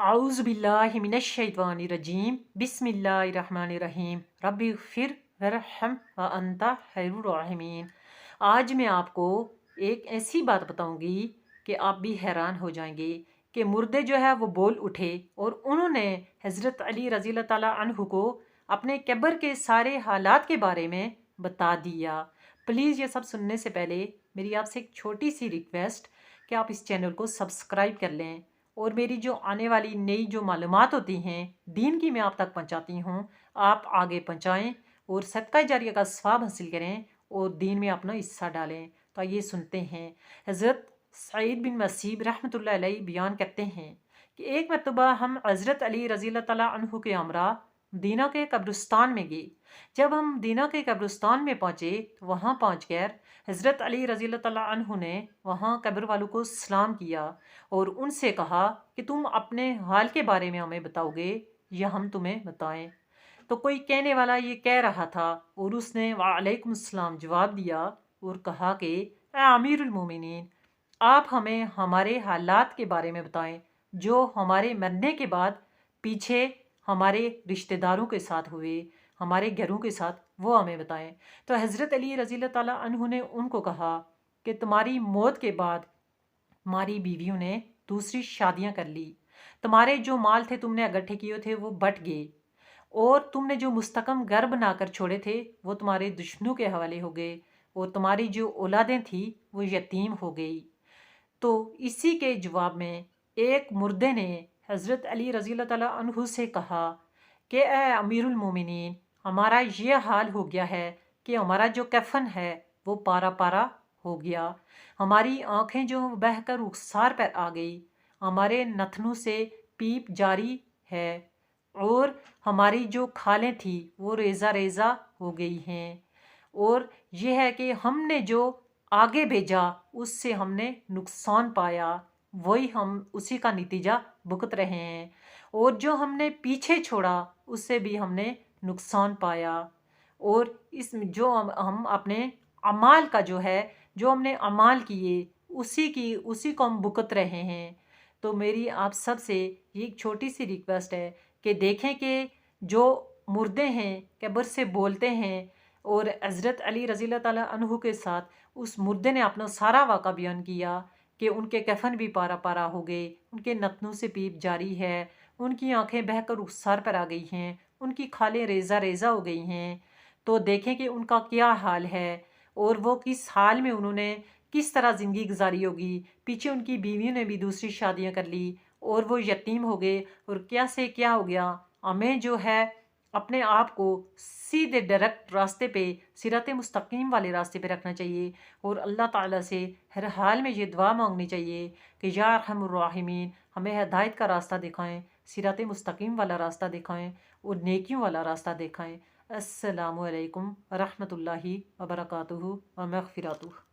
अऊज़ु बिल्लाहि मिनश शैतानिर रजीम बिस्मिल्लाहिर रहमानिर रहीम रब्बिग़फिर वरहम व अंता खैरुर राहिमीन। आज मैं आपको एक ऐसी बात बताऊंगी कि आप भी हैरान हो जाएंगे कि मुर्दे जो है वो बोल उठे और उन्होंने हज़रत अली रज़ी अल्लाह ताला अन्हु को अपने कब्र के सारे हालात के बारे में बता दिया। प्लीज़ ये सब सुनने से पहले मेरी आपसे एक छोटी सी रिक्वेस्ट कि आप इस चैनल को सब्सक्राइब कर लें और मेरी जो आने वाली नई जो मालूमात होती हैं दीन की मैं आप तक पहुंचाती हूं, आप आगे पहुंचाएं और सदका जारिया का सवाब हासिल करें और दीन में अपना हिस्सा डालें। तो आइए सुनते हैं। हज़रत सईद बिन मसीब रहमतुल्लाह अलैह बयान करते हैं कि एक मरतबा हम हज़रत अली रज़ी अल्लाह ताला अन्हु के हमरा मदीना के कब्रिस्तान में गए। जब हम मदीना के कब्रिस्तान में पहुँचे तो वहाँ पहुँच कर हज़रत अली रज़ी अल्लाह ताला अन्हु ने वहाँ कब्र वालों को सलाम किया और उनसे कहा कि तुम अपने हाल के बारे में हमें बताओगे या हम तुम्हें बताएं। तो कोई कहने वाला ये कह रहा था और उसने वालेकुम सलाम जवाब दिया और कहा कि ए अमीरुल मोमिनीन, आप हमें हमारे हालात के बारे में बताएं जो हमारे मरने के बाद पीछे हमारे रिश्तेदारों के साथ हुए, हमारे घरों के साथ, वो हमें बताएं। तो हज़रत अली रज़ी अल्लाह ताला अन्हु ने उनको कहा कि तुम्हारी मौत के बाद हमारी बीवियों ने दूसरी शादियां कर ली, तुम्हारे जो माल थे तुमने इकट्ठे किए थे वो बट गए और तुमने जो मुस्तकम घर बनाकर छोड़े थे वो तुम्हारे दुश्मनों के हवाले हो गए और तुम्हारी जो औलादें थी वो यतीम हो गई। तो इसी के जवाब में एक मुर्दे ने हज़रत अली रज़ी अल्लाह ताला अन्हु से कहा कि ए अमीरुल मोमिनीन, हमारा ये हाल हो गया है कि हमारा जो कफन है वो पारा पारा हो गया, हमारी आंखें जो बहकर रुखसार पर आ गई, हमारे नथनों से पीप जारी है और हमारी जो खालें थी वो रेज़ा रेज़ा हो गई हैं और ये है कि हमने जो आगे भेजा उससे हमने नुकसान पाया, वही हम उसी का नतीजा भुगत रहे हैं और जो हमने पीछे छोड़ा उससे भी हमने नुकसान पाया और इस जो हम अपने अमाल का जो है, जो हमने अमाल किए उसी को हम भुगत रहे हैं। तो मेरी आप सब से ये एक छोटी सी रिक्वेस्ट है कि देखें कि जो मुर्दे हैं कब्र से बोलते हैं और हज़रत अली रज़ी अल्लाह ताला अन्हु के साथ उस मुर्दे ने अपना सारा वाक़ा बयान किया कि उनके कफन भी पारा पारा हो गए, उनके नथनों से पीप जारी है, उनकी आंखें बहकर रुखसार पर आ गई हैं, उनकी खालें रेज़ा रेज़ा हो गई हैं। तो देखें कि उनका क्या हाल है और वो किस हाल में उन्होंने किस तरह ज़िंदगी गुजारी होगी। पीछे उनकी बीवियों ने भी दूसरी शादियां कर ली और वो यतीम हो गए और क्या से क्या हो गया। हमें जो है अपने आप को सीधे डायरेक्ट रास्ते पे, सिरात मुस्तकीम वाले रास्ते पे रखना चाहिए और अल्लाह ताला से हर हाल में ये दुआ मांगनी चाहिए कि या अरहमुर राहिमीन, हमें हिदायत का रास्ता दिखाएं, सिरात मुस्तकीम वाला रास्ता दिखाएं और नेकियों वाला रास्ता दिखाएं। अस्सलामु अलैकुम व रहमतुल्लाहि व बरकातुहू व मग़फ़िरतुहू।